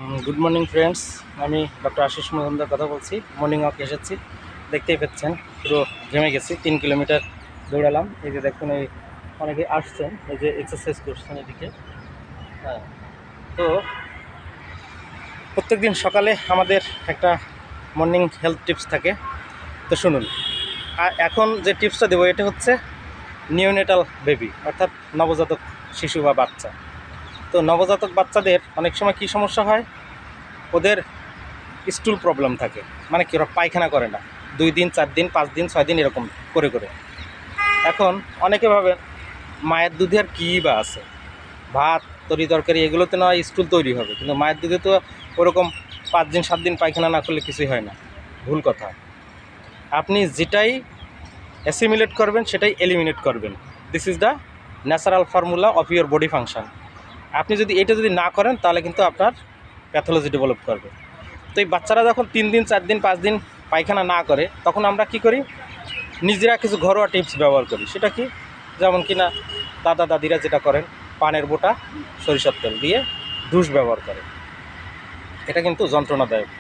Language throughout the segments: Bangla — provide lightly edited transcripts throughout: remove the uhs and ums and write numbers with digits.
গুড মর্নিং ফ্রেন্ডস, আমি ডক্টর আশিস মজুমদার কথা বলছি। মর্নিং ওয়াক এসেছি, দেখতেই পাচ্ছেন পুরো ঘেমে গেছি। 3 কিলোমিটার দৌড়ালাম। এই যে দেখুন, এই অনেকে আসছেন, এই যে এক্সারসাইজ করছেন এদিকে। হ্যাঁ, তো প্রত্যেকদিন সকালে আমাদের একটা মর্নিং হেলথ টিপস থাকে, তো শুনুন। আর এখন যে টিপসটা দেবো এটা হচ্ছে নিওনেটাল বেবি, অর্থাৎ নবজাতক শিশু বা বাচ্চা। তো নবজাতক বাচ্চাদের অনেক সময় কী সমস্যা হয়, ওদের স্টুল প্রবলেম থাকে, মানে কি ওরা পায়খানা করে না, 2 দিন 4 দিন 5 দিন 6 দিন এরকম করে করে। এখন অনেকে ভাবেন মায়ের দুধে আর কী বা আছে, ভাত তরি তরকারি এগুলোতে না স্টুল তৈরি হবে, কিন্তু মায়ের দুধে তো ওরকম 5 দিন 7 দিন পায়খানা না করলে কিছুই হয় না। ভুল কথা। আপনি যেটাই অ্যাসিমিলেট করবেন সেটাই এলিমিনেট করবেন। This is the natural formula of your body function. আপনি যদি এটা না করেন তাহলে কিন্তু আপনার প্যাথোলজি ডেভেলপ করবে। তো এই বাচ্চারা যখন 3 দিন 4 দিন 5 দিন পায়খানা না করে, তখন আমরা কি করি, নিজেরা কিছু ঘরোয়া টিপস ব্যবহার করি। সেটা কি, যেমন কিনা দাদা দাদিরা যেটা করেন, পানের বোটা সরিষার তেল দিয়ে ডুশ ব্যবহার করে। এটা কিন্তু যন্ত্রণাদায়ক,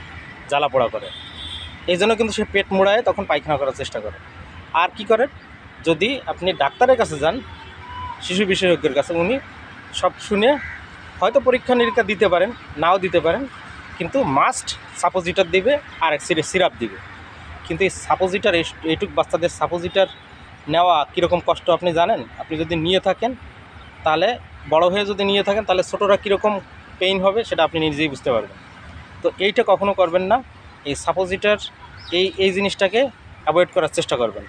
জ্বালা পোড়া করে, এই জন্য কিন্তু সে পেট মোড়ায় তখন পায়খানা করার চেষ্টা করে। আর কি করেন, যদি আপনি ডাক্তারের কাছে যান, শিশু বিশেষজ্ঞের কাছে, উনি সব শুনে হয়তো পরীক্ষা নিরীক্ষা দিতে পারেন, নাও দিতে পারেন, কিন্তু মাস্ট সাপোজিটার দিবে আর এক সিরাপ দিবে। কিন্তু এই সাপোজিটার, এইটুক বাচ্চাদের সাপোজিটার নেওয়া কীরকম কষ্ট আপনি জানেন? আপনি যদি নিয়ে থাকেন, তাহলে বড় হয়ে যদি নিয়ে থাকেন, তাহলে ছোটোরা কীরকম পেইন হবে সেটা আপনি নিজেই বুঝতে পারবেন। তো এইটা কখনো করবেন না। এই সাপোজিটার, এই জিনিসটাকে অ্যাভয়েড করার চেষ্টা করবেন।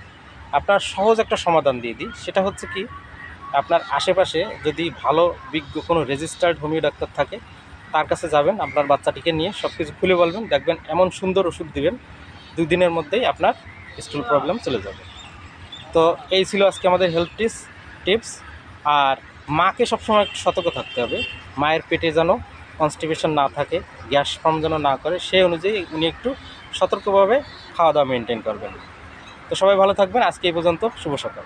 আপনার সহজ একটা সমাধান দিয়ে দিই, সেটা হচ্ছে কি, আপনার আশেপাশে যদি ভালো বিজ্ঞ কোনো রেজিস্টার্ড হোমিও ডাক্তার থাকে, তার কাছে যাবেন, আপনার বাচ্চাটিকে নিয়ে সব কিছু খুলে বলবেন, দেখবেন এমন সুন্দর ওষুধ দিবেন, 2 দিনের মধ্যেই আপনার স্টুল প্রবলেম চলে যাবে। তো এই ছিল আজকে আমাদের হেলথ টিপস। আর মাকে সবসময় সতর্ক থাকতে হবে, মায়ের পেটে যেন কনস্টিপেশন না থাকে, গ্যাস ফর্ম যেন না করে, সেই অনুযায়ী উনি একটু সতর্কভাবে খাওয়া দাওয়া মেনটেন করবেন। তো সবাই ভালো থাকবেন। আজকে এই পর্যন্ত। শুভ সকাল।